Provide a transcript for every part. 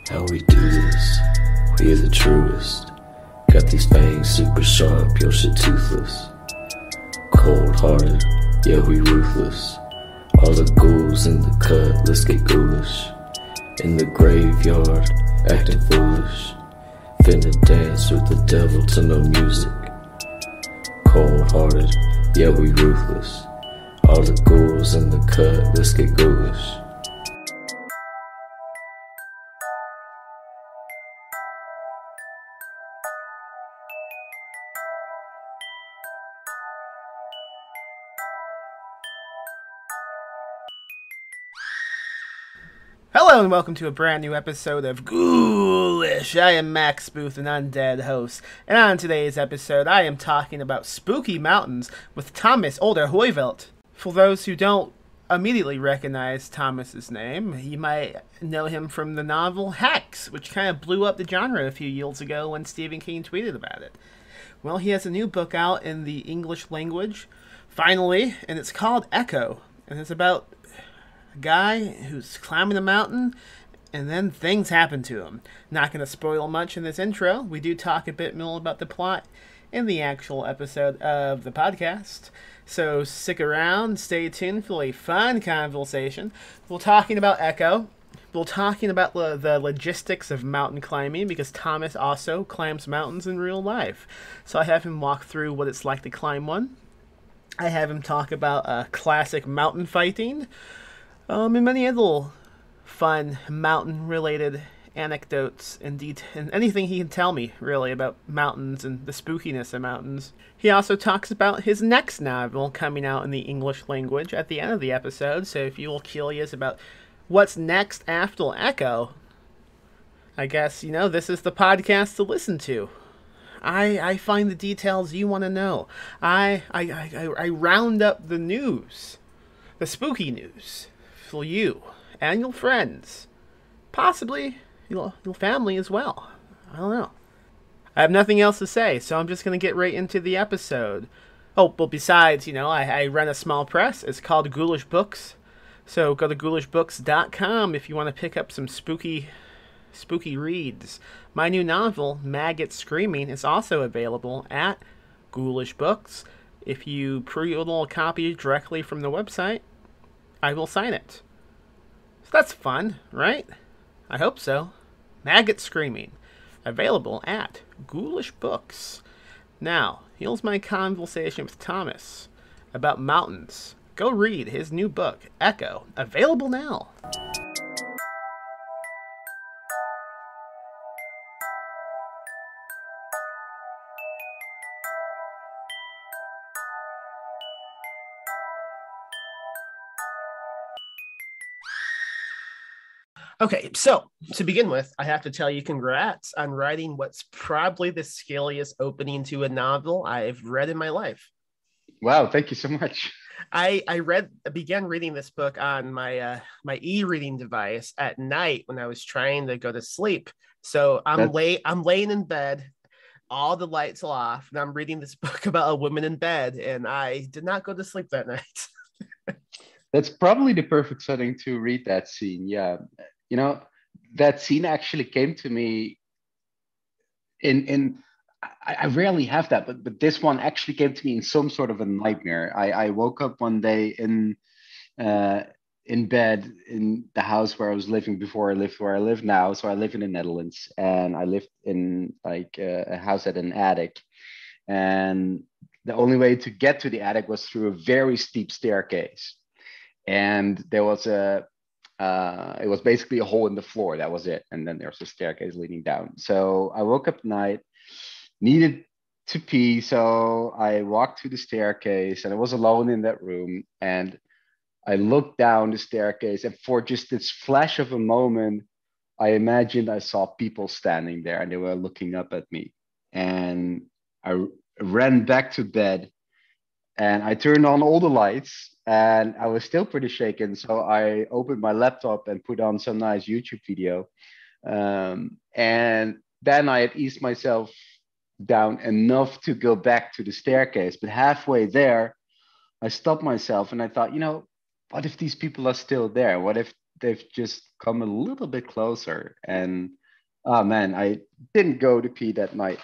How we do this, we are the truest. Got these fangs super sharp, your shit toothless. Cold-hearted, yeah we ruthless. All the ghouls in the cut, let's get ghoulish. In the graveyard, acting foolish. Finna dance with the devil to no music. Cold-hearted, yeah we ruthless. All the ghouls in the cut, let's get ghoulish. Hello and welcome to a brand new episode of Ghoulish. I am Max Booth, an undead host, and on today's episode I am talking about spooky mountains with Thomas Olde Heuvelt. For those who don't immediately recognize Thomas's name, you might know him from the novel HEX, which kind of blew up the genre a few years ago when Stephen King tweeted about it. Well, he has a new book out in the English language, finally, and it's called Echo, and it's about guy who's climbing a mountain and then things happen to him. Not going to spoil much in this intro. We do talk a bit more about the plot in the actual episode of the podcast. So stick around, stay tuned for a fun conversation. We're talking about Echo. We're talking about the logistics of mountain climbing because Thomas also climbs mountains in real life. So I have him walk through what it's like to climb one. I have him talk about classic mountain fighting. And many other fun mountain-related anecdotes and anything he can tell me, really, about mountains and the spookiness of mountains. He also talks about his next novel coming out in the English language at the end of the episode, so if you're curious about what's next after Echo, I guess, this is the podcast to listen to. I find the details you want to know. I round up the news, the spooky news, for you and your friends, possibly your family as well. I don't know. I have nothing else to say, so I'm just going to get right into the episode. Oh, well, besides, I run a small press. It's called Ghoulish Books. So go to ghoulishbooks.com if you want to pick up some spooky reads. My new novel, Maggot Screaming, is also available at Ghoulish Books. If you pre-order a copy directly from the website, I will sign it. So that's fun, right? I hope so. Maggot Screaming. Available at Ghoulish Books. Now, here's my conversation with Thomas about mountains. Go read his new book, Echo. Available now. Okay, so to begin with, I have to tell you congrats on writing what's probably the scariest opening to a novel I've read in my life. Wow, thank you so much. I began reading this book on my e-reading device at night when I was trying to go to sleep. So I'm laying in bed, all the lights are off, and I'm reading this book about a woman in bed, and I did not go to sleep that night. That's probably the perfect setting to read that scene. Yeah. That scene actually came to me I rarely have that, but this one actually came to me in some sort of a nightmare. I woke up one day in bed in the house where I was living before I lived where I live now. So I live in the Netherlands, and I lived in a house at an attic. And the only way to get to the attic was through a very steep staircase. And there was it was basically a hole in the floor. That was it. And then there's a staircase leading down. So I woke up at night, needed to pee. So I walked to the staircase, and I was alone in that room. And I looked down the staircase, and for just this flash of a moment, I imagined I saw people standing there, and they were looking up at me. And I ran back to bed, and I turned on all the lights, and I was still pretty shaken. So I opened my laptop and put on some nice YouTube video. And then I had eased myself down enough to go back to the staircase. But halfway there, I stopped myself and I thought, what if these people are still there? What if they've just come a little bit closer? And Oh man, I didn't go to pee that night.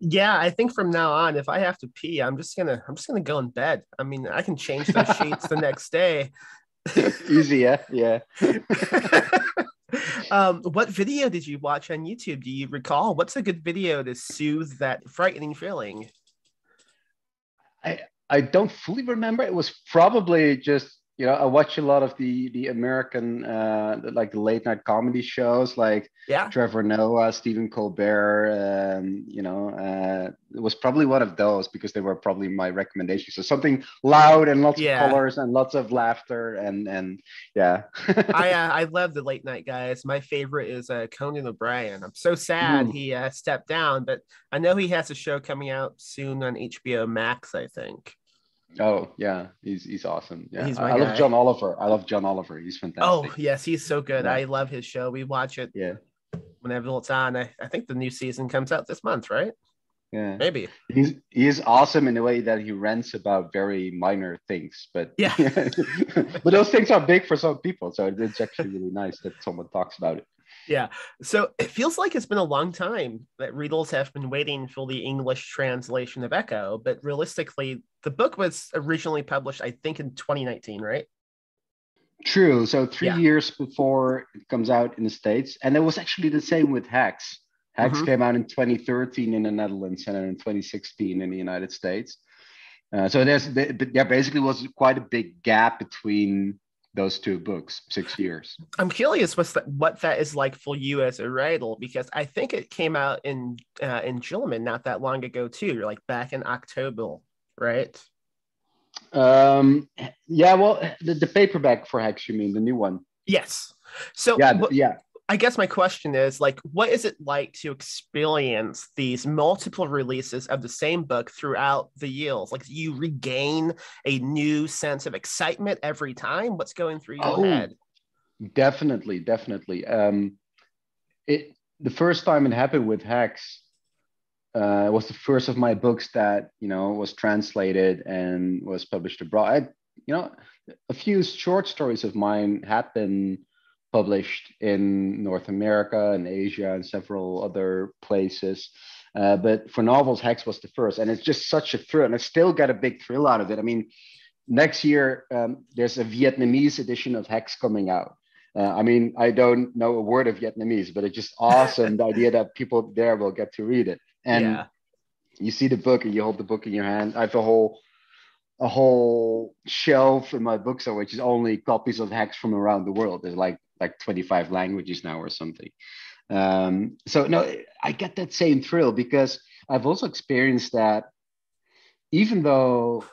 Yeah, I think from now on, if I have to pee, I'm just gonna go in bed. I mean, I can change those sheets the next day. Easy, yeah, yeah. What video did you watch on YouTube? Do you recall? What's a good video to soothe that frightening feeling? I don't fully remember. It was probably just, I watch a lot of the American like the late night comedy shows like Yeah, Trevor Noah, Stephen Colbert. It was probably one of those because they were probably my recommendations. So something loud and lots of yeah. colors and lots of laughter and yeah. I love the late night guys. My favorite is Conan O'Brien. I'm so sad Mm. he stepped down, but I know he has a show coming out soon on HBO Max, I think. Oh yeah, he's awesome. Yeah, He's my I love guy. John Oliver. I love John Oliver. He's Oh, fantastic. yes, he's so good. Yeah, I love his show. We watch it yeah, whenever it's on. I think the new season comes out this month, right? yeah. Maybe. He is awesome in the way that he rants about very minor things, but Yeah. but those things are big for some people. So it's actually really nice that someone talks about it. Yeah. So it feels like it's been a long time that readers have been waiting for the English translation of Echo, but realistically, the book was originally published, I think, in 2019, right? True. So three Yeah. years before it comes out in the States, and it was actually the same with Hex. Hex Hmm. came out in 2013 in the Netherlands and then in 2016 in the United States. So there basically was quite a big gap between those two books, 6 years. I'm curious what that is like for you as a writer, because I think it came out in German not that long ago too, like back in October, right? Um, yeah, well, the paperback for Hex, you mean the new one? Yes. So Yeah, what yeah. I guess my question is like, what is it like to experience these multiple releases of the same book throughout the years? Like, do you regain a new sense of excitement every time? What's going through your Oh, head? definitely, definitely. It the first time it happened with Hex was the first of my books that was translated and was published abroad. You know, a few short stories of mine have been published in North America and Asia and several other places. But for novels, Hex was the first, and it's just such a thrill, and I still get a big thrill out of it. I mean, next year there's a Vietnamese edition of Hex coming out. I mean, I don't know a word of Vietnamese, but it's just awesome the idea that people there will get to read it. And Yeah. you see the book and you hold the book in your hand. I have a whole shelf in my books which is only copies of Hex from around the world. There's like 25 languages now or something. So no, I get that same thrill because I've also experienced that even though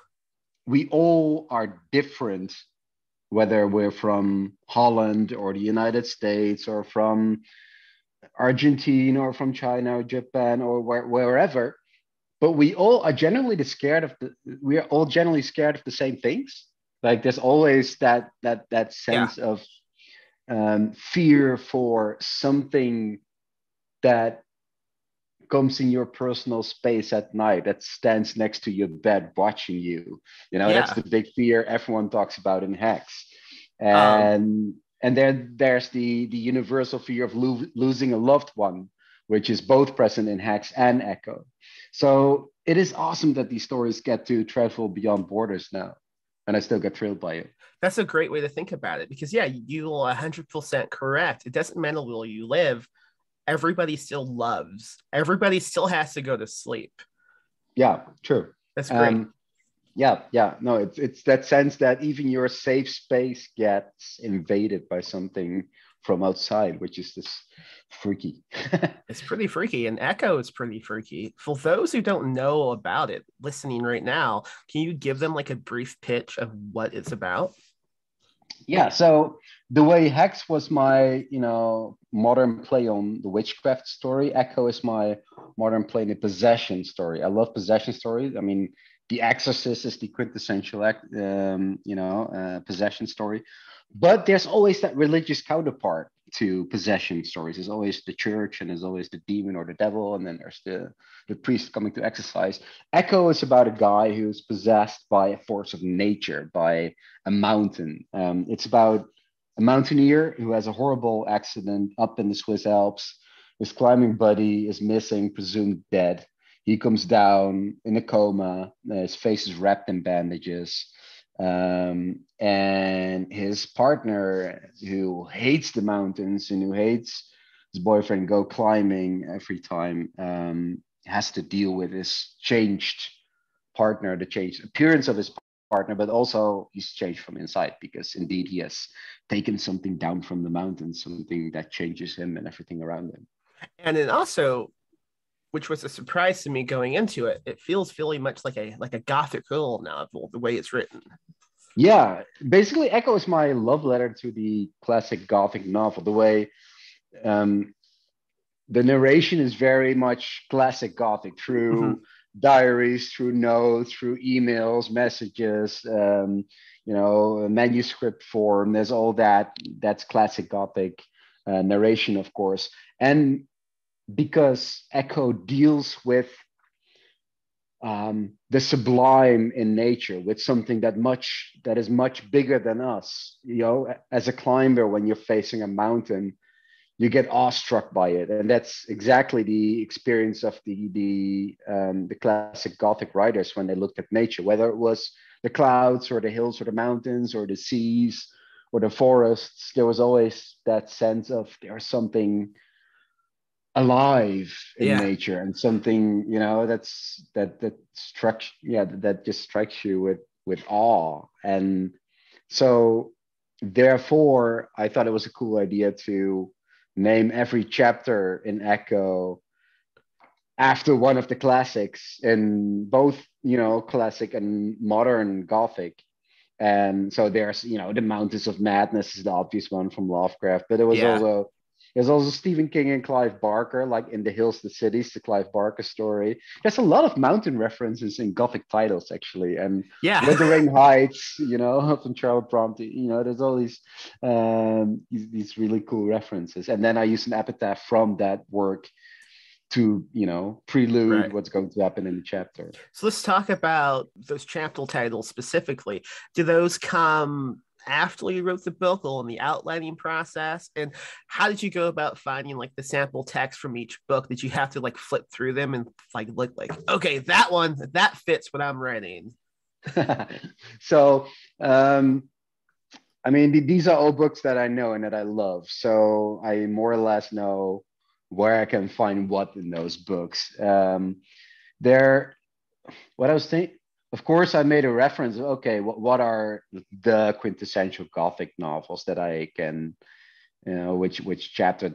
we all are different, whether we're from Holland or the United States or from Argentina or from China or Japan or wherever, but we are all generally scared of the same things. Like there's always that Yeah. sense of fear for something that comes in your personal space at night, that stands next to your bed watching you. That's Yeah. the big fear everyone talks about in Hex. Um, And there's the universal fear of losing a loved one, which is both present in Hex and Echo. So it is awesome that these stories get to travel beyond borders now, and I still get thrilled by it. that's a great way to think about it because, yeah, you're 100% correct. It doesn't matter where you live, everybody still loves, everybody still has to go to sleep. Yeah, true. That's great. Um, yeah, yeah. No, it's that sense that even your safe space gets invaded by something from outside, which is this freaky. It's pretty freaky, and Echo is pretty freaky. For those who don't know about it, listening right now, can you give them like a brief pitch of what it's about? Yeah, so the way Hex was my, modern play on the witchcraft story, Echo is my modern play in the possession story. I love possession stories. I mean, The Exorcist is the quintessential, possession story. But there's always that religious counterpart to possession stories. There's always the church, and there's always the demon or the devil, and then there's the priest coming to exorcise. Echo is about a guy who's possessed by a force of nature, by a mountain. It's about a mountaineer who has a horrible accident up in the Swiss Alps. His climbing buddy is missing, presumed dead. He comes down in a coma. His face is wrapped in bandages. And his partner, who hates the mountains and who hates his boyfriend go climbing every time, has to deal with his changed partner, the changed appearance of his partner, but also he's changed from inside because indeed he has taken something down from the mountains, something that changes him and everything around him. And then also, which was a surprise to me going into it, it feels really much like a Gothic novel, the way it's written. Yeah, basically Echo is my love letter to the classic Gothic novel. The way the narration is very much classic Gothic through diaries, through notes, through emails, messages, manuscript form. There's all that. That's classic Gothic narration, of course. And because Echo deals with the sublime in nature, with something that is much bigger than us. As a climber, when you're facing a mountain, you get awestruck by it, and that's exactly the experience of the classic Gothic writers when they looked at nature, whether it was the clouds or the hills or the mountains or the seas or the forests. There was always that sense of there's something alive in nature, and something that just strikes you with awe. And so therefore I thought it was a cool idea to name every chapter in Echo after one of the classics in both classic and modern Gothic. And so there's the Mountains of Madness is the obvious one from Lovecraft, but there's also Stephen King and Clive Barker, like In the Hills, the Cities, the Clive Barker story. There's a lot of mountain references in Gothic titles, actually. And Wuthering Heights, from Charlotte Bronte. There's all these really cool references. And then I use an epitaph from that work to, prelude what's going to happen in the chapter. So let's talk about those chapter titles specifically. Do those come after you wrote the book or in the outlining process? And how did you go about finding like the sample text from each book? Did you have to like flip through them and like look like, okay, that fits what I'm writing? So these are all books that I know and that I love, so I more or less know where I can find what in those books. What I was thinking, of course, I made a reference. Okay, what are the quintessential Gothic novels that I can, which chapter,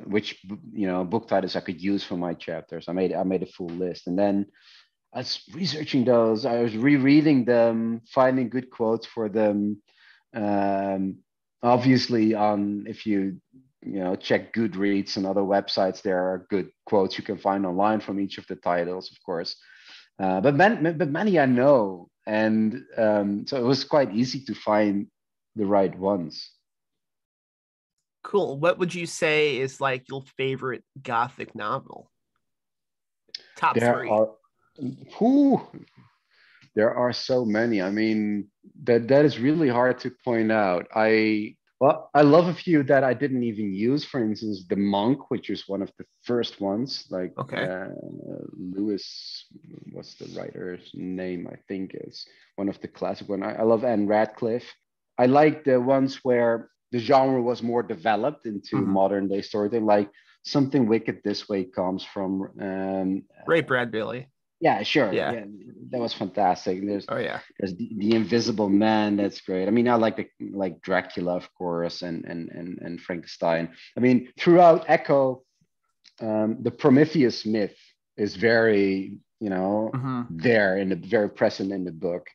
which book titles I could use for my chapters. I made a full list, and then I was researching those. I was rereading them, finding good quotes for them. Obviously, if you check Goodreads and other websites, there are good quotes you can find online from each of the titles, of course. But many I know, and so it was quite easy to find the right ones. Cool. What would you say is like your favorite Gothic novel? Top three. There are so many. I mean, that is really hard to point out. I love a few that I didn't even use. For instance, The Monk, which is one of the first ones. Like Lewis, what's the writer's name? I think is one of the classic ones. I love Anne Radcliffe. I like the ones where the genre was more developed into modern day storytelling, like Something Wicked This Way comes from Ray Bradbury. Yeah, sure. Yeah, that was fantastic. There's the Invisible Man. That's great. I mean, I like Dracula, of course, and Frankenstein. I mean, throughout Echo, the Prometheus myth is very very present in the book.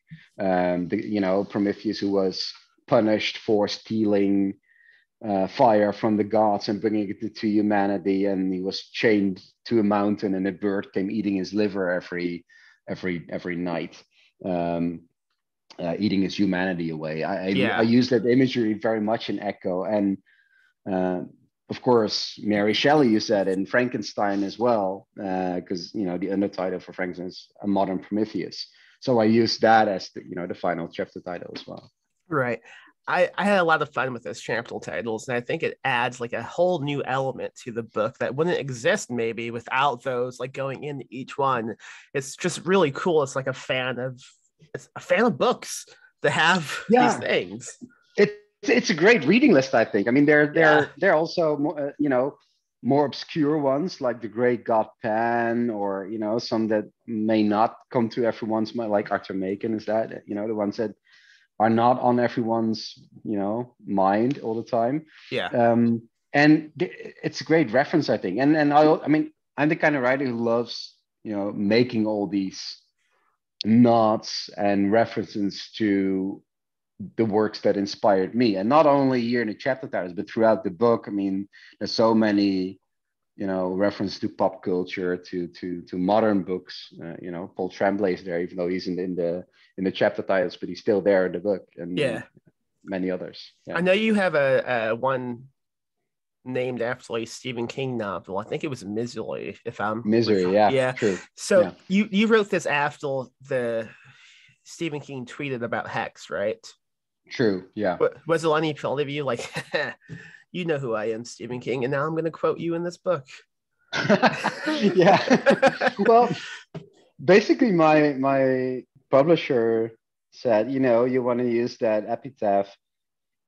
Prometheus, who was punished for stealing fire from the gods and bringing it to humanity, and he was chained to a mountain, and a bird came eating his liver every night, eating his humanity away. I use that imagery very much in Echo, and of course Mary Shelley used that in Frankenstein as well, because the undertitle for Frankenstein is A Modern Prometheus. So I use that as the final chapter title as well. Right. I had a lot of fun with those chapter titles, and I think it adds like a whole new element to the book that wouldn't exist maybe without those, like going into each one. It's just really cool. It's a fan of books to have these Yeah, things. it's a great reading list, I think. I mean, Yeah. there are also more obscure ones like the Great God Pan, or some that may not come to everyone's mind, like Arthur Machen. Is that the ones that are not on everyone's mind all the time. Yeah. And it's a great reference, I think. And I mean, I'm the kind of writer who loves making all these nods and references to the works that inspired me, and not only here in the chapter titles but throughout the book. I mean, there's so many reference to pop culture, to modern books. Paul Tremblay is there, even though he's in the chapter titles, but he's still there in the book, and Yeah. many others. I know you have a one named after a Stephen King novel. I think it was Misery, if I'm Misery, yeah, yeah. true. So Yeah, you wrote this after the Stephen King tweeted about Hex, right? true. Yeah. Was it any part of you like, you know who I am, Stephen King, and now I'm going to quote you in this book? Yeah. Well, basically, my publisher said, you want to use that epitaph.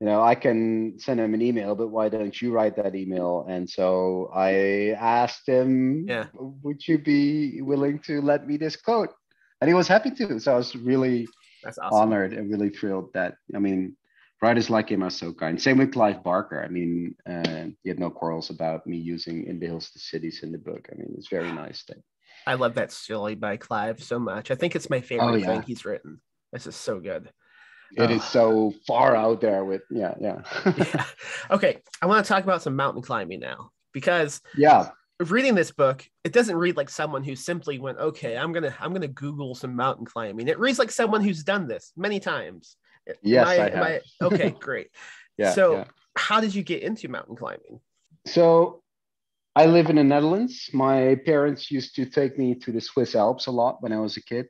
I can send him an email, but why don't you write that email? And so I asked him, Yeah. would you be willing to let me this quote? And he was happy to. So I was really That's awesome. honored and really thrilled that, I mean, writers like him are so kind. Same with Clive Barker. I mean, he had no quarrels about me using In the Hills to Cities in the book. I mean, it's very nice thing. I love that story by Clive so much. I think it's my favorite thing he's written. This is so good. It is so far out there with, yeah. Yeah. Okay, I want to talk about some mountain climbing now, because yeah, reading this book, it doesn't read like someone who simply went, okay, I'm gonna Google some mountain climbing. It reads like someone who's done this many times. Yes, Am I okay? Great. Yeah. So, how did you get into mountain climbing? So, I live in the Netherlands. My parents used to take me to the Swiss Alps a lot when I was a kid.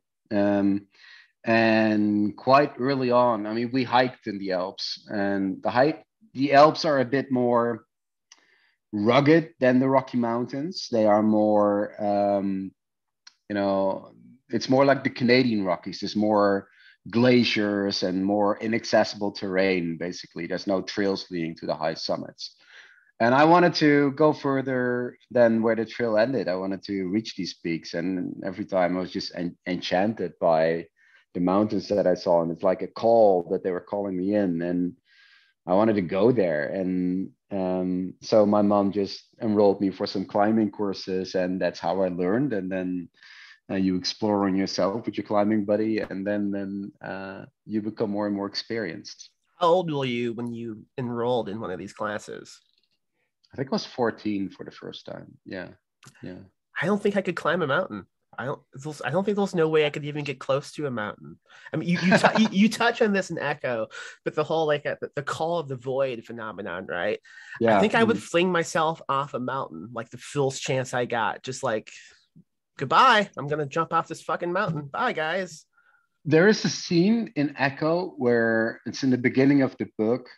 And quite early on, I mean, we hiked in the Alps, and the Alps are a bit more rugged than the Rocky Mountains. They are more, it's more like the Canadian Rockies. There's more glaciers and more inaccessible terrain. Basically, there's no trails leading to the high summits. And I wanted to go further than where the trail ended. I wanted to reach these peaks, and every time I was just enchanted by the mountains that I saw, and it's like a call that they were calling me in, and I wanted to go there. And so my mom just enrolled me for some climbing courses, and that's how I learned. And then you explore on yourself with your climbing buddy, and then you become more and more experienced. How old were you when you enrolled in one of these classes? I think I was 14 for the first time. Yeah. I don't think I could climb a mountain. I don't think there's no way I could even get close to a mountain. I mean, you touch on this in Echo, but the whole like the call of the void phenomenon, right? Yeah. I think I would fling myself off a mountain like the first chance I got, just like, goodbye, I'm gonna jump off this fucking mountain. Bye, guys. There is a scene in Echo where it's in the beginning of the book,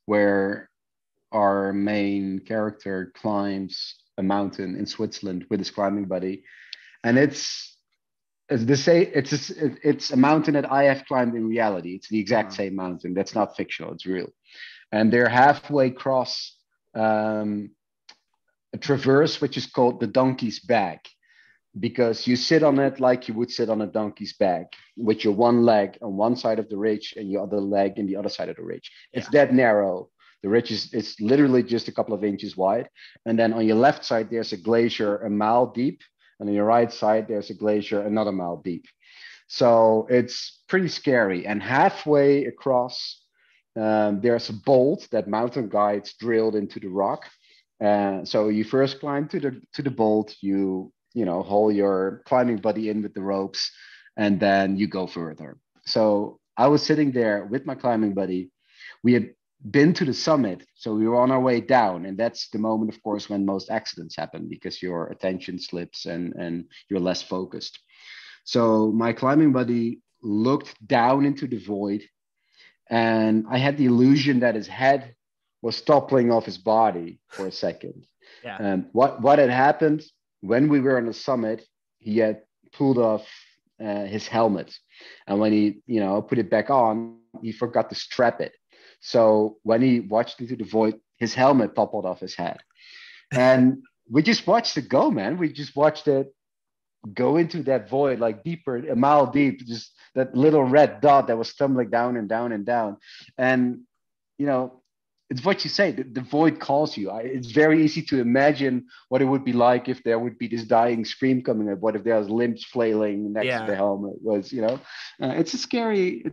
where our main character climbs a mountain in Switzerland with his climbing buddy. And it's a mountain that I have climbed in reality. It's the exact same mountain. That's not fictional. It's real. And they're halfway across a traverse, which is called the donkey's back, because you sit on it like you would sit on a donkey's back, with your one leg on one side of the ridge and your other leg in the other side of the ridge. It's that narrow. The ridge is literally just a couple of inches wide. And then on your left side, there's a glacier a mile deep. And on your right side, there's a glacier another mile deep. So it's pretty scary. And halfway across, there's a bolt that mountain guides drilled into the rock. So you first climb to the bolt, you haul your climbing buddy in with the ropes, and then you go further. So I was sitting there with my climbing buddy. We had been to the summit, so we were on our way down, and that's the moment, of course, when most accidents happen, because your attention slips and you're less focused. So my climbing buddy looked down into the void, And I had the illusion that his head was toppling off his body for a second. Yeah. And what had happened when we were on the summit, he had pulled off his helmet. And when he, put it back on, he forgot to strap it. So when he watched into the void, his helmet toppled off his head. And we just watched it go, man. We just watched it go into that void, like deeper, a mile deep, just that little red dot that was tumbling down and down and down. And, it's what you say, the void calls you. It's very easy to imagine what it would be like if there would be this dying scream coming up. What if there was limbs flailing next to the helmet? It's a scary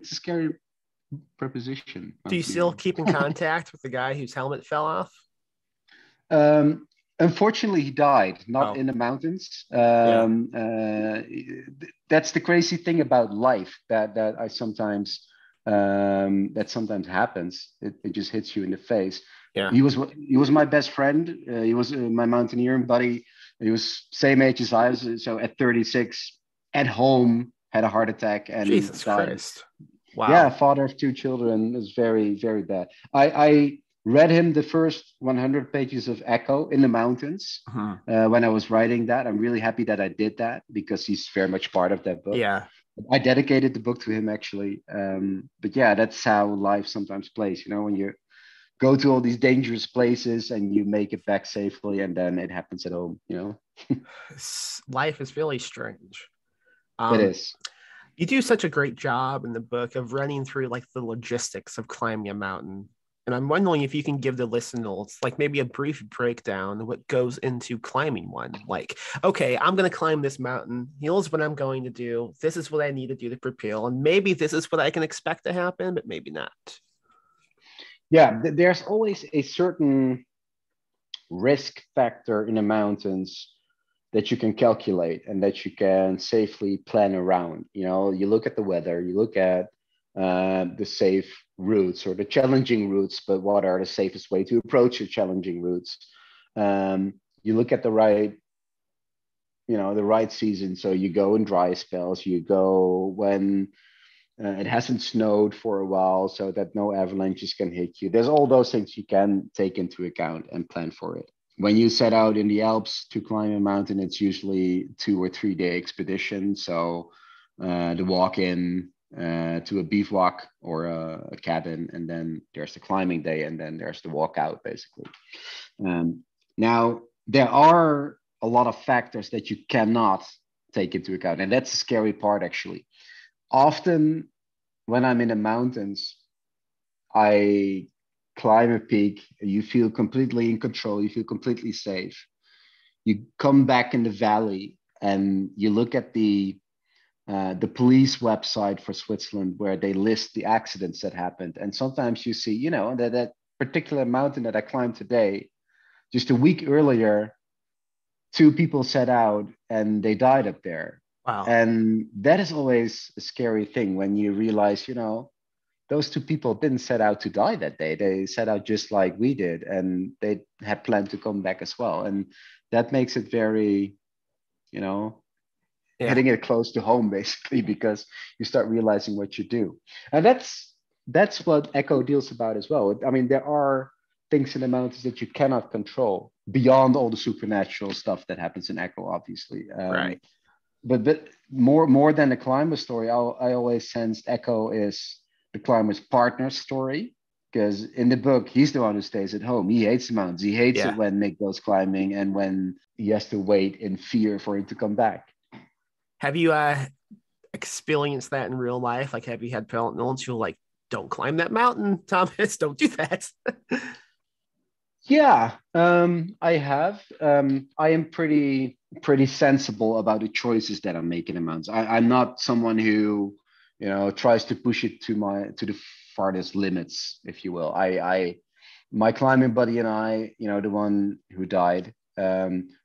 proposition. Do you still keep in contact with the guy whose helmet fell off? Unfortunately, he died, not in the mountains. That's the crazy thing about life that I sometimes that sometimes happens. It just hits you in the face. Yeah, he was my best friend. He was my mountaineering buddy. He was same age as I was. So at 36, at home, had a heart attack and Jesus died. Christ. Wow. Yeah, father of 2 children. Is very, very bad. I read him the first 100 pages of Echo in the mountains when I was writing that. I'm really happy that I did that because he's very much part of that book. Yeah. I dedicated the book to him, actually. But yeah, that's how life sometimes plays. When you go to all these dangerous places and you make it back safely, and then it happens at home, Life is really strange. It is. You do such a great job in the book of running through like the logistics of climbing a mountain. And I'm wondering if you can give the listeners like maybe a brief breakdown of what goes into climbing one. Like, okay, I'm going to climb this mountain. Here's what I'm going to do. This is what I need to do to prepare. And maybe this is what I can expect to happen, but maybe not. Yeah, there's always a certain risk factor in the mountains that you can calculate and that you can safely plan around. You look at the weather, you look at the safe routes or the challenging routes, but what are the safest way to approach the challenging routes? You look at the right season. So you go in dry spells, you go when it hasn't snowed for a while so that no avalanches can hit you. There's all those things you can take into account and plan for it. When you set out in the Alps to climb a mountain, it's usually 2 or 3 day expedition. So the walk in to a bivouac or a cabin, and then there's the climbing day, and then there's the walk out, basically. Now, there are a lot of factors that you cannot take into account, and that's the scary part, actually. Often, when I'm in the mountains, I climb a peak, you feel completely in control, you feel completely safe. You come back in the valley, and you look at the police website for Switzerland where they list the accidents that happened. And sometimes you see, that particular mountain that I climbed today, just a week earlier, 2 people set out and they died up there. Wow. And that is always a scary thing when you realize, those 2 people didn't set out to die that day. They set out just like we did, and they had planned to come back as well. And that makes it very, hitting it close to home, basically, because you start realizing what you do. And that's what Echo deals about as well. I mean, there are things in the mountains that you cannot control beyond all the supernatural stuff that happens in Echo, obviously. Right. But more than the climber story, I always sensed Echo is the climber's partner story, because in the book, he's the one who stays at home. He hates the mountains. He hates it when Nick goes climbing and when he has to wait in fear for him to come back. Have you experienced that in real life? Like, have you had partners who are like, don't climb that mountain, Thomas, don't do that? Yeah, I have. I am pretty sensible about the choices that I make in the mountains. I'm not someone who, tries to push it to the farthest limits, if you will. My climbing buddy and I, the one who died,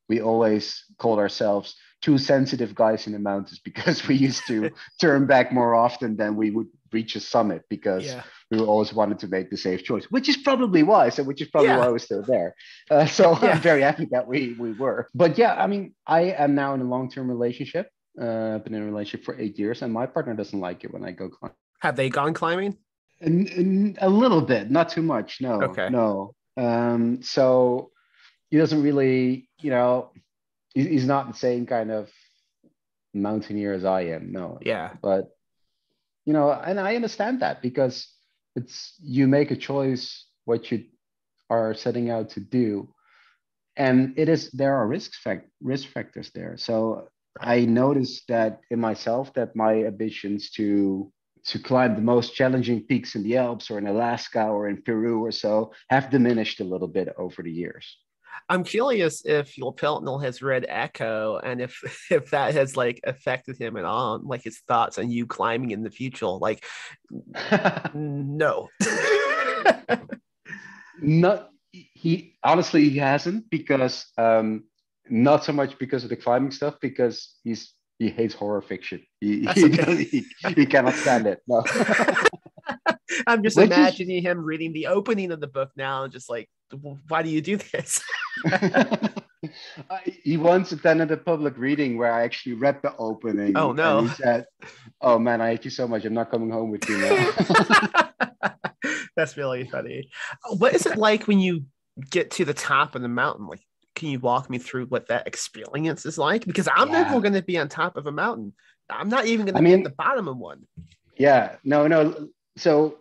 we always called ourselves 2 sensitive guys in the mountains because we used to turn back more often than we would reach a summit because we always wanted to make the safe choice, which is probably wise, and which is probably why we're still there. I'm very happy that we were. But yeah, I mean, I am now in a long-term relationship. Been in a relationship for 8 years, and my partner doesn't like it when I go climbing. Have they gone climbing? And a little bit, not too much. No, Okay. no. So he doesn't really, he's not the same kind of mountaineer as I am. No, Yeah. but and I understand that because it's you make a choice what you are setting out to do, and there are risk factors there. So Right. I noticed that in myself that my ambitions to climb the most challenging peaks in the Alps or in Alaska or in Peru or so have diminished a little bit over the years. I'm curious if your Piltnell has read Echo and if if that has like affected him at all, like his thoughts on you climbing in the future. Like, no. Not he honestly he hasn't because not so much because of the climbing stuff because he hates horror fiction. He That's he, okay. doesn't- he cannot stand it. No. I'm just Which is imagining him reading the opening of the book now and just like, why do you do this? he once attended a public reading where I actually read the Oh opening and no. he said, "Oh man, I hate you so much. I'm not coming home with you now." That's really funny. What is it like when you get to the top of the mountain? Like, can you walk me through what that experience is like? Because I'm never Yeah. going to be on top of a mountain. I'm not even going I to be at the mean, bottom of one. yeah, no, no. So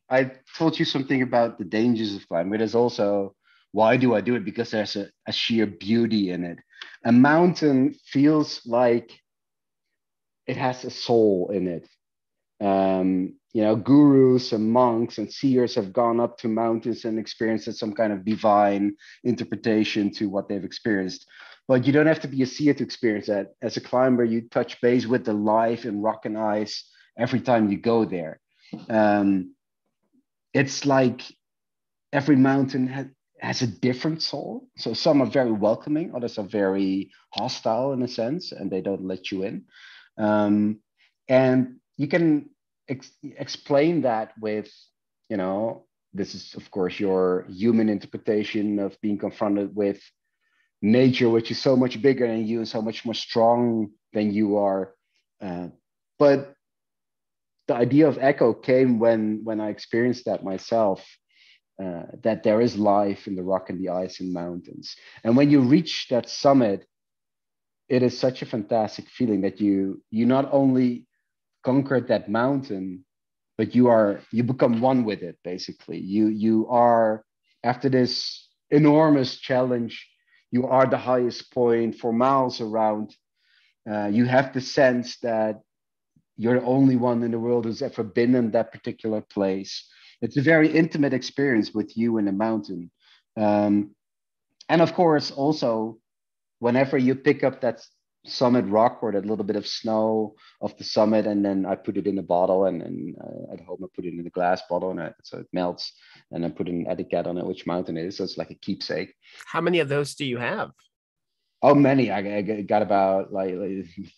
I told you something about the dangers of climbing, but there's also why do I do it? Because there's a sheer beauty in it. A mountain feels like it has a soul in it. Gurus and monks and seers have gone up to mountains and experienced some kind of divine interpretation to what they've experienced. But you don't have to be a seer to experience that. As a climber, you touch base with the life in rock and ice every time you go there. Um, it's like every mountain has a different soul. So some are very welcoming, others are very hostile in a sense, and they don't let you in. And you can explain that with, this is of course your human interpretation of being confronted with nature, which is so much bigger than you and so much more strong than you are. But the idea of echo came when I experienced that myself, that there is life in the rock and the ice and mountains. And when you reach that summit, it is such a fantastic feeling that you not only conquered that mountain, but you become one with it. Basically, you are after this enormous challenge, you are the highest point for miles around. You have the sense that you're the only one in the world who's ever been in that particular place. It's a very intimate experience with you in the mountain. Um, and of course, also, whenever you pick up that summit rock or that little bit of snow of the summit, and then I put it in a bottle, and at home I put it in a glass bottle, so it melts, and I put an etiquette on it, which mountain it is. So it's like a keepsake. How many of those do you have? Oh, many. I got about like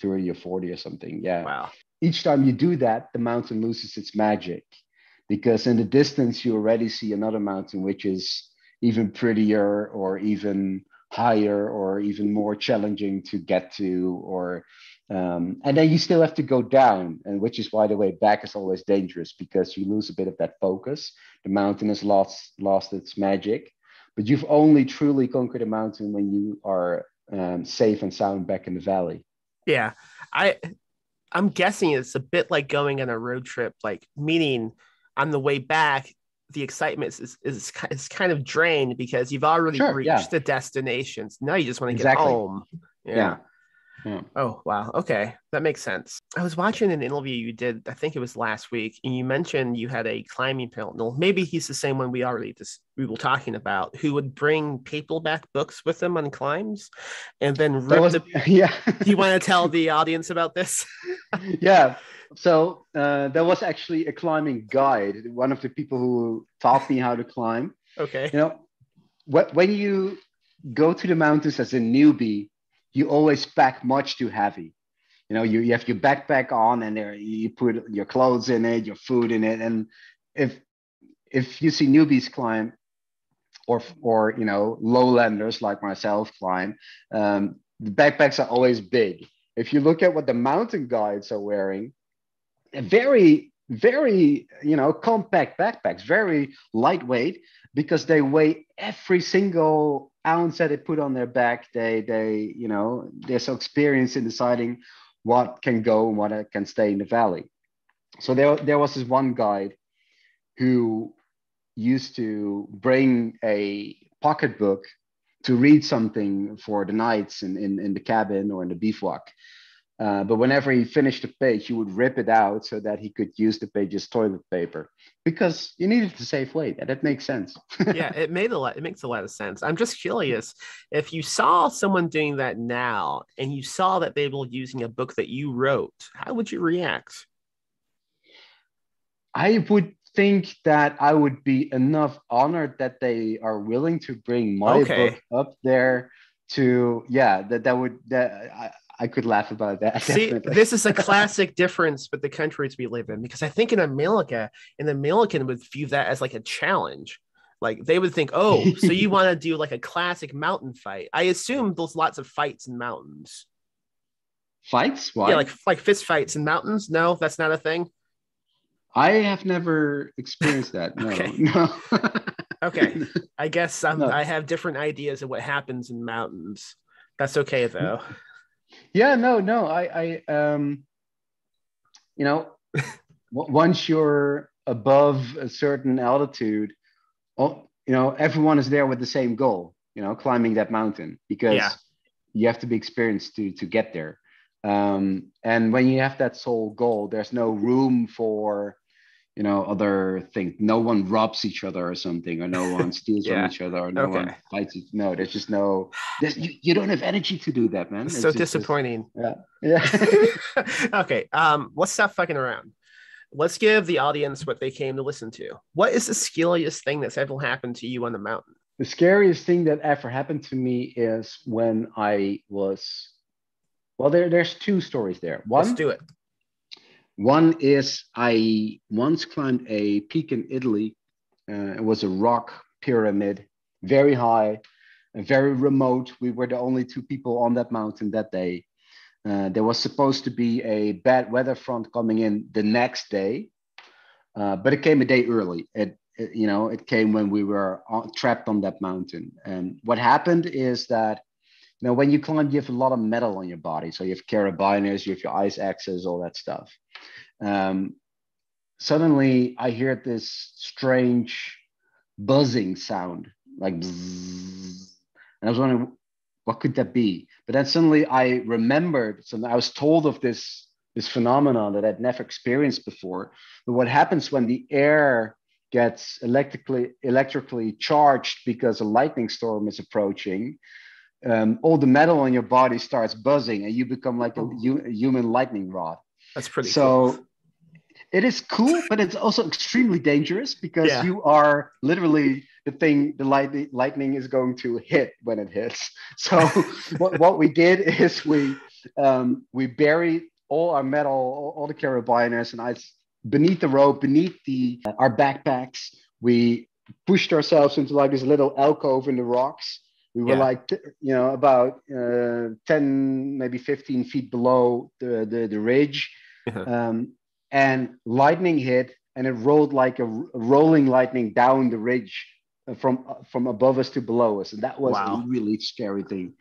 30 or 40 or something. Yeah. Wow. Each time you do that, the mountain loses its magic because in the distance you already see another mountain which is even prettier or even higher or even more challenging to get to, or and then you still have to go down, and which is why the way back is always dangerous because you lose a bit of that focus. The mountain has lost its magic, but you've only truly conquered a mountain when you are safe and sound back in the valley. Yeah. I I'm guessing it's a bit like going on a road trip, like meaning on the way back, the excitement is kind of drained because you've already Sure, reached yeah, the destinations. Now you just want to get exactly. home. Yeah. Yeah, yeah. Oh, wow. Okay. That makes sense. I was watching an interview you did, I think it was last week, and you mentioned you had a climbing partner. Maybe he's the same one we were talking about, who would bring paperback books with him on climbs and then That rip was the. yeah. Do you want to tell the audience about this? Yeah. So there was actually a climbing guide, one of the people who taught me how to climb. Okay. You know, when you go to the mountains as a newbie, you always pack much too heavy. You have your backpack on, and there you put your clothes in it, your food in it, and if if you see newbies climb, or lowlanders like myself climb, the backpacks are always big. If you look at what the mountain guides are wearing, very very, compact backpacks, very lightweight, because they weigh every single ounce that they put on their back. They're so experienced in deciding what can go and what can stay in the valley. So there was this one guide who used to bring a pocketbook to read something for the nights in the cabin or in the bivouac. But whenever he finished a page, he would rip it out so that he could use the page as toilet paper, because you needed to save weight, and that makes sense. Yeah, it makes a lot of sense. I'm just curious, if you saw someone doing that now and you saw that they were using a book that you wrote, how would you react? I would think that I would be enough honored that they are willing to bring my book up there to, I could laugh about that. See, definitely. This is a classic difference with the countries we live in, because I think in America, an American would view that as like a challenge. Like they would think, oh, so you want to do like a classic mountain fight. I assume there's lots of fights in mountains. Fights? Why? Yeah, like fist fights in mountains. No, that's not a thing. I have never experienced that. No, okay. No. Okay. I guess No. I have different ideas of what happens in mountains. That's okay though. Yeah, no. Once you're above a certain altitude, everyone is there with the same goal, climbing that mountain, because you have to be experienced to get there. And when you have that sole goal, there's no room for, other things. No one robs each other or something, or no one steals from each other, or no one fights. No, there's just no. You don't have energy to do that, man. It's so disappointing. Yeah. Okay. Let's stop fucking around. Let's give the audience what they came to listen to. What is the scariest thing that's ever happened to you on the mountain? The scariest thing that ever happened to me is when I was. Well, there's two stories there. Let's do it. One is I once climbed a peak in Italy. It was a rock pyramid, very high and very remote. We were the only two people on that mountain that day. There was supposed to be a bad weather front coming in the next day, but it came a day early. It came when we were trapped on that mountain. And what happened is that, when you climb, you have a lot of metal on your body. So you have carabiners, you have your ice axes, all that stuff. Suddenly, I heard this strange buzzing sound, like bzzz. And I was wondering, what could that be? But then suddenly I remembered, so I was told of this phenomenon that I'd never experienced before. But what happens when the air gets electrically charged because a lightning storm is approaching, all the metal on your body starts buzzing and you become like a human lightning rod. That's pretty cool. It is cool, but it's also extremely dangerous, because you are literally the thing the lightning is going to hit when it hits. So what we did is we buried all our metal, all the carabiners and ice beneath the rope, beneath our backpacks. We pushed ourselves into like this little alcove in the rocks. We were about 10, maybe 15 feet below the ridge. And lightning hit, and it rolled like a rolling lightning down the ridge from above us to below us. And that was a really scary thing.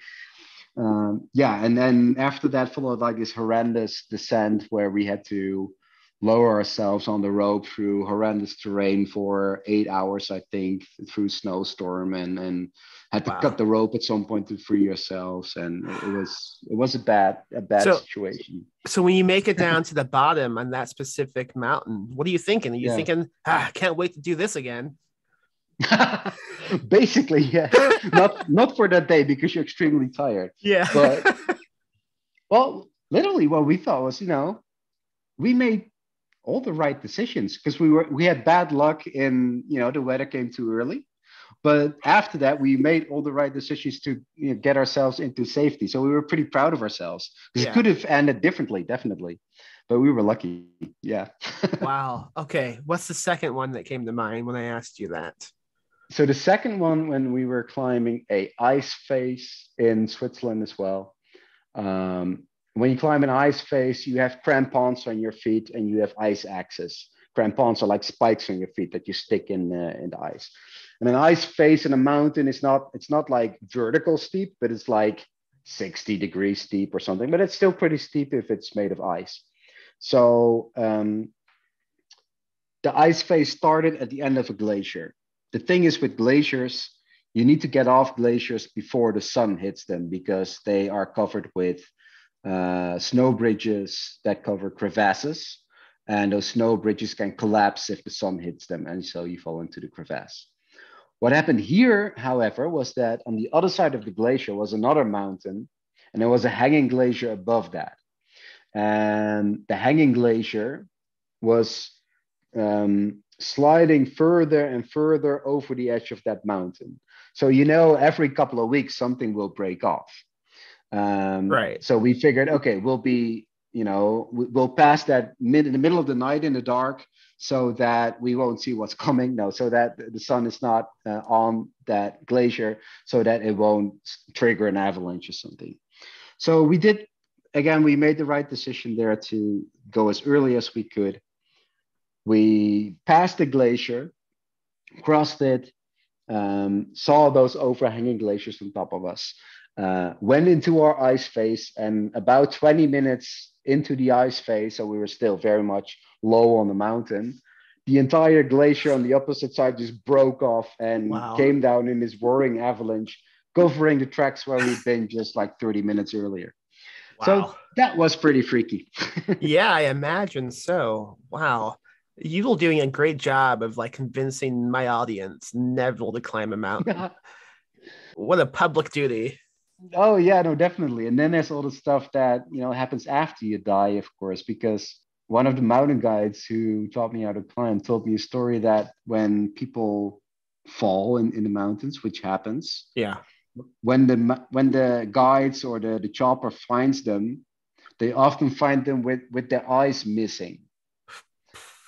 And then after that followed like this horrendous descent where we had to lower ourselves on the rope through horrendous terrain for 8 hours, I think, through snowstorm, and had to cut the rope at some point to free ourselves. And it was a bad situation. So when you make it down to the bottom on that specific mountain, what are you thinking? Are you thinking, can't wait to do this again? Basically, yeah. not for that day, because you're extremely tired. Yeah. But well, literally what we thought was, we made all the right decisions, because we had bad luck in, the weather came too early. But after that, we made all the right decisions to get ourselves into safety. So we were pretty proud of ourselves, because it could have ended differently, definitely. But we were lucky. Yeah. Wow. Okay. What's the second one that came to mind when I asked you that? So the second one, when we were climbing a ice face in Switzerland as well. When you climb an ice face, you have crampons on your feet and you have ice axes. crampons are like spikes on your feet that you stick in the ice. And an ice face in a mountain is not, it's not like vertical steep, but it's like 60 degrees steep or something, but it's still pretty steep if it's made of ice. So the ice face started at the end of a glacier. The thing is with glaciers, you need to get off glaciers before the sun hits them because they are covered with snow bridges that cover crevasses. And those snow bridges can collapse if the sun hits them. And so you fall into the crevasse. What happened here, however, was that on the other side of the glacier was another mountain, and there was a hanging glacier above that. And the hanging glacier was sliding further and further over the edge of that mountain. So, you know, every couple of weeks, something will break off. Right. So we figured, okay, we'll be, you know, we'll pass that in the middle of the night in the dark so that we won't see what's coming. No, so that the sun is not on that glacier so that it won't trigger an avalanche or something. So we did, again, we made the right decision there to go as early as we could. We passed the glacier, crossed it, saw those overhanging glaciers on top of us, went into our ice face, and about 20 minutes into the ice face, so we were still very much low on the mountain, the entire glacier on the opposite side just broke off and came down in this whirring avalanche, covering the tracks where we'd been just like 30 minutes earlier. Wow. So that was pretty freaky. Yeah, I imagine so. Wow. You're doing a great job of like convincing my audience never to climb a mountain. What a public duty. Oh yeah, no, definitely. And then there's all the stuff that, you know, happens after you die, of course, because one of the mountain guides who taught me how to climb told me a story that when people fall in the mountains, which happens, yeah, when the guides or the chopper finds them, they often find them with their eyes missing.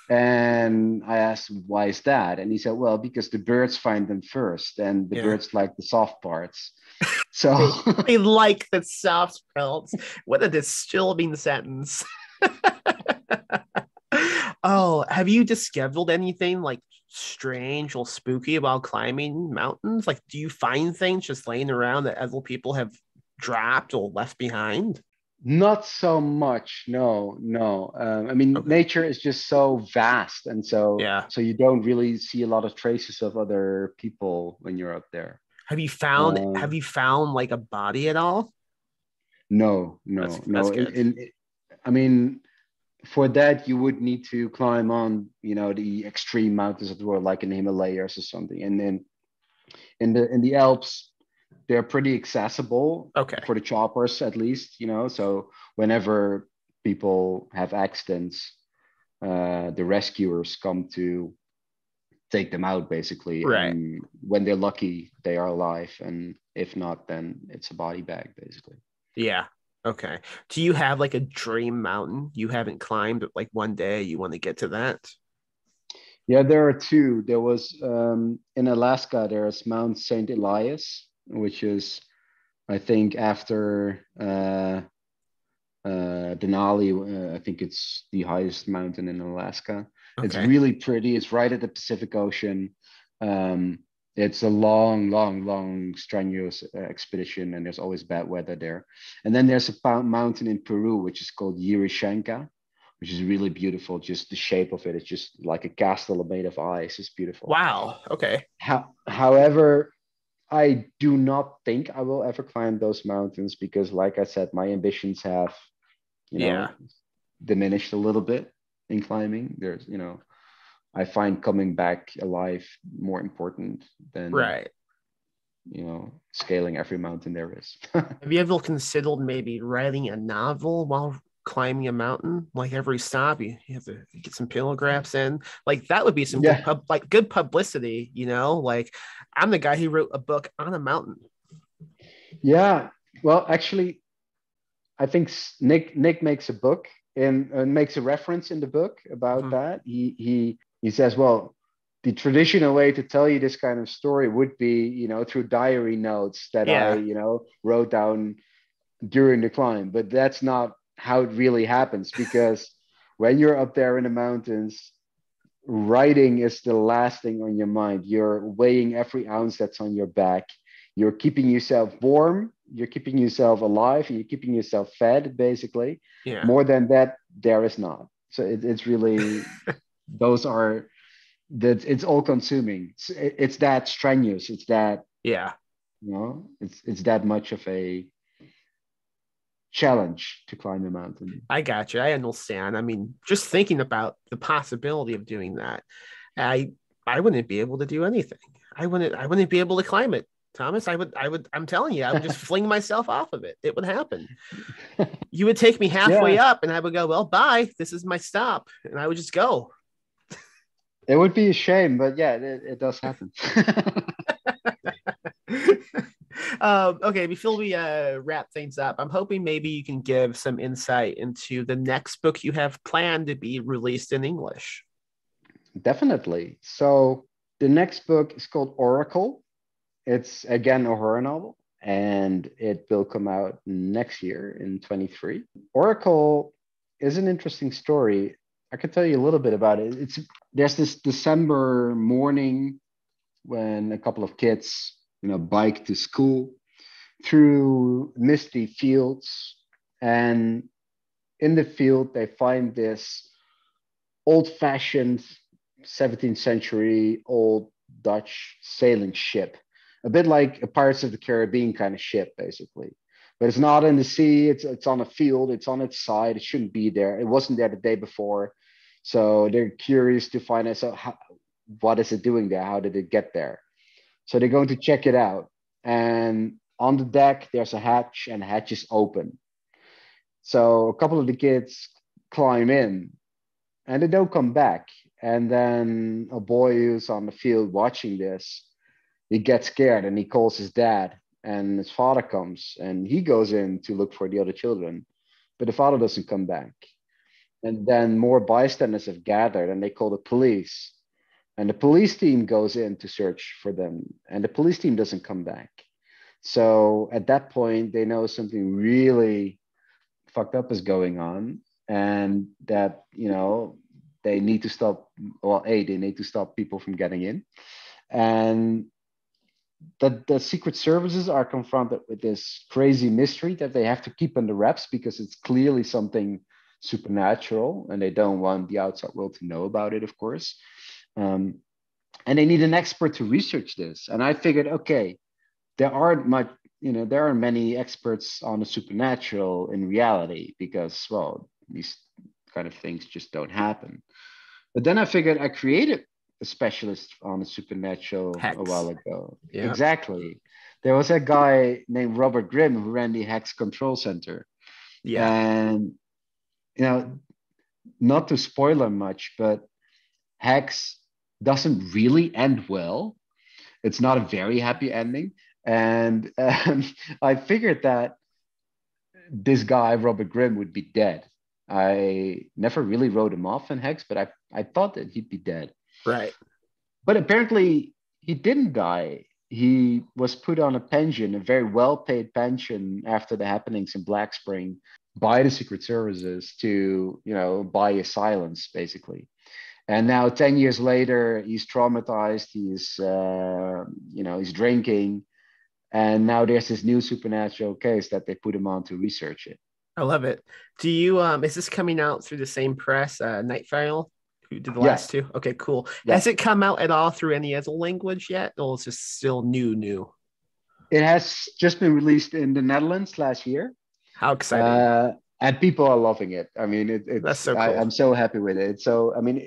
And I asked, why is that? And he said, well, because the birds find them first, and the birds like the soft parts. So they like the soft parts. What a disturbing sentence. Oh, have you discovered anything like strange or spooky about climbing mountains? Like, do you find things just laying around that other people have dropped or left behind? Not so much. No. I mean, nature is just so vast. And so you don't really see a lot of traces of other people when you're up there. Have you found like a body at all? No. That's good. I mean, for that, you would need to climb on, you know, the extreme mountains of the world, like in the Himalayas or something. And then in the Alps, they're pretty accessible for the choppers, at least, you know. So whenever people have accidents, the rescuers come to take them out, basically. Right. And when they're lucky, they are alive. And if not, then it's a body bag, basically. Yeah. Okay. Do you have like a dream mountain you haven't climbed, but like one day you want to get to that? Yeah, there are two. There was in Alaska, there's Mount St. Elias, which is, I think, after Denali, I think it's the highest mountain in Alaska. Okay. It's really pretty. It's right at the Pacific Ocean. It's a long, strenuous expedition, and there's always bad weather there. And then there's a mountain in Peru, which is called Yirishenka, which is really beautiful. Just the shape of it, it's just like a castle made of ice. It's beautiful. Wow. Okay. However, I do not think I will ever climb those mountains because, like I said, my ambitions have, diminished a little bit in climbing. There's, I find coming back alive more important than, scaling every mountain there is. Have you ever considered maybe writing a novel while climbing a mountain? Like every stop, you have to get some paragraphs in. Like that would be some good publicity, Like I'm the guy who wrote a book on a mountain. Yeah, well, actually, I think Nick makes a book and makes a reference in the book about that. He says, well, the traditional way to tell you this kind of story would be, through diary notes that I, wrote down during the climb. But that's not how it really happens, because when you're up there in the mountains, writing is the last thing on your mind. You're weighing every ounce that's on your back. You're keeping yourself warm. You're keeping yourself alive. And you're keeping yourself fed, basically. Yeah. More than that, there is not. So it's really, those are, that it's all consuming. It's that strenuous. It's that, Yeah. it's that much of a challenge to climb a mountain. I got you. I understand. I mean, just thinking about the possibility of doing that, I wouldn't be able to do anything. I wouldn't be able to climb it, Thomas. I'm telling you, I would just fling myself off of it. It would happen. You would take me halfway up and I would go, well, bye. This is my stop. And I would just go. It would be a shame, but yeah, it does happen. Okay, before we wrap things up, I'm hoping maybe you can give some insight into the next book you have planned to be released in English. Definitely. So the next book is called Oracle. It's again a horror novel, and it will come out next year in 23. Oracle is an interesting story. I can tell you a little bit about it. There's this December morning when a couple of kids, bike to school through misty fields, and in the field they find this old-fashioned 17th century old Dutch sailing ship, a bit like a Pirates of the Caribbean kind of ship, basically. But it's not in the sea. It's on a field. It's on its side. It shouldn't be there. It wasn't there the day before. So they're curious to find out, what is it doing there? How did it get there? So they're going to check it out. And on the deck, there's a hatch, and the hatch is open. So a couple of the kids climb in, and they don't come back. And then a boy who's on the field watching this, he gets scared and he calls his dad, and his father comes and he goes in to look for the other children, but the father doesn't come back. And then more bystanders have gathered and they call the police, and the police team goes in to search for them, and the police team doesn't come back. So at that point, they know something really fucked up is going on, and that, they need to stop, they need to stop people from getting in. And the secret services are confronted with this crazy mystery that they have to keep under wraps because it's clearly something supernatural, and they don't want the outside world to know about it, of course. And they need an expert to research this. And I figured, okay, there aren't many experts on the supernatural in reality because, well, these kind of things just don't happen. But then I figured I created a specialist on the supernatural HEX. A while ago. Yeah. Exactly. There was a guy named Robert Grimm who ran the HEX Control Center. Yeah. And, not to spoil him much, but HEX doesn't really end well. It's not a very happy ending. And I figured that this guy, Robert Grimm, would be dead. I never really wrote him off in HEX, but I thought that he'd be dead. Right. But apparently he didn't die. He was put on a pension, a very well-paid pension after the happenings in Black Spring by the Secret Services to, buy his silence, basically. And now 10 years later, he's traumatized. He's, he's drinking. And now there's this new supernatural case that they put him on to research it. I love it. Do you, is this coming out through the same press, Nightfile, who did the last two? Okay, cool. Yeah. Has it come out at all through any other language yet? Or is it still new? It has just been released in the Netherlands last year. How exciting. And people are loving it. I mean, that's so cool. I'm so happy with it. So, I mean,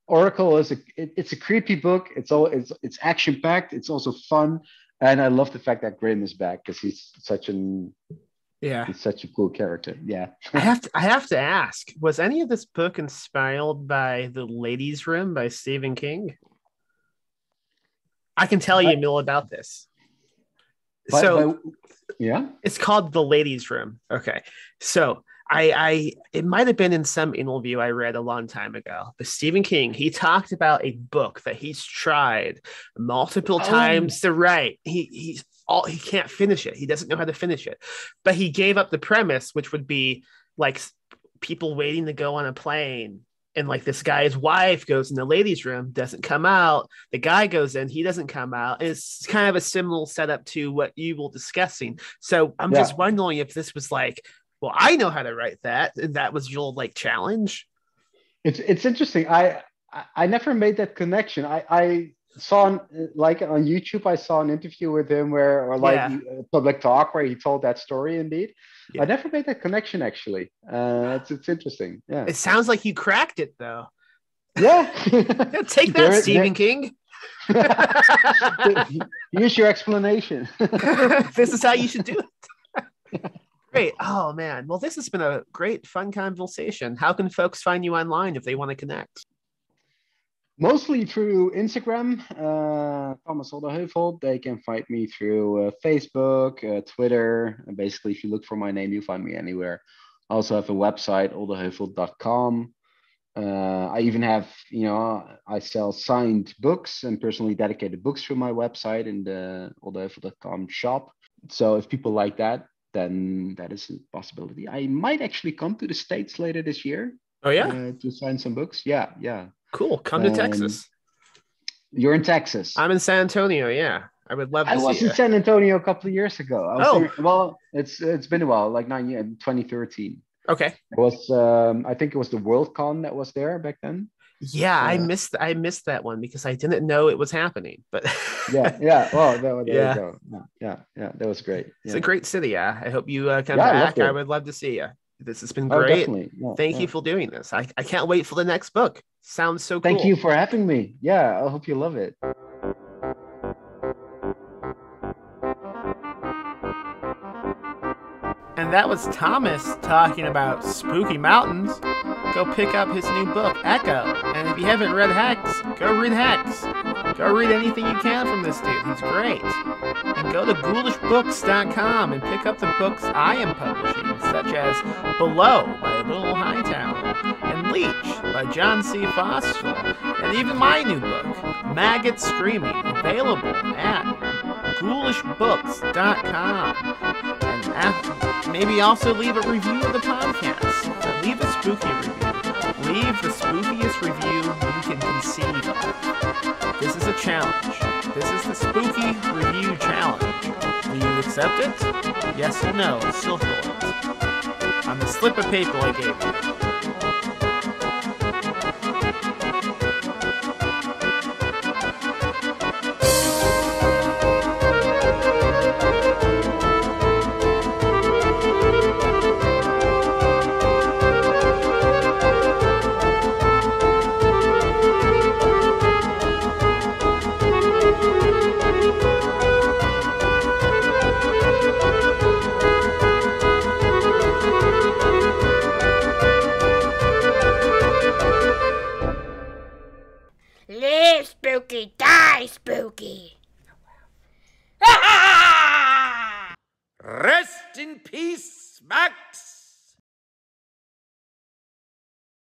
Oracle is it's a creepy book. It's action packed. It's also fun. And I love the fact that Grimm is back because he's such a cool character. Yeah. I have to ask, was any of this book inspired by The Ladies' Room by Stephen King? I can tell you more about this. Yeah, it's called The Ladies' Room. Okay. So it might have been in some interview I read a long time ago, but Stephen King, he talked about a book that he's tried multiple times to write. He can't finish it. He doesn't know how to finish it, but he gave up the premise, which would be like people waiting to go on a plane And like this guy's wife goes in the ladies' room, doesn't come out. The guy goes in, he doesn't come out. And it's kind of a similar setup to what you were discussing. So I'm just wondering if this was like, well, I know how to write that, and that was your like challenge. It's interesting. I never made that connection. I saw like on YouTube, I saw an interview with him a public talk where he told that story. Indeed, I never made that connection actually. It's interesting. Yeah, it sounds like you cracked it though. Yeah, take that, Stephen King. Use your explanation. This is how you should do it. Great. Oh man. Well, this has been a great, fun conversation. How can folks find you online if they want to connect? Mostly through Instagram, Thomas Olde Heuvelt. They can find me through Facebook, Twitter. And basically, if you look for my name, you find me anywhere. I also have a website, oldeheuvelt.com. I even have, I sell signed books and personally dedicated books through my website in the oldeheuvelt.com shop. So if people like that, then that is a possibility. I might actually come to the States later this year. Oh, yeah? To sign some books. Yeah. Cool. Come to Texas. You're in Texas. I'm in San Antonio, yeah. I would love to see I was in San Antonio a couple of years ago. Well, it's been a while, like 9 years, 2013. Okay. It was, I think it was the Worldcon that was there back then. Yeah, I missed that one because I didn't know it was happening. But yeah. Well, there you go. Yeah. That was great. It's a great city. Yeah, I hope you come back. I would love to see you. This has been great. Definitely. Thank you for doing this. I can't wait for the next book. Sounds so cool. Thank you for having me. Yeah, I hope you love it. And that was Thomas talking about spooky mountains. Go pick up his new book, Echo. And if you haven't read HEX, go read HEX. Go read anything you can from this dude. He's great. And go to ghoulishbooks.com and pick up the books I am publishing, such as Below by Little Hightower, and Leech by John C. Foster, and even my new book, Maggot Screaming, available at ghoulishbooks.com. And maybe also leave a review of the podcast. Leave a spooky review. Leave the spookiest review you can conceive of. This is a challenge. This is the Spooky Review Challenge. Will you accept it? Yes or no? Circle it on the slip of paper I gave you. Live spooky, die spooky. Rest in peace, Mac.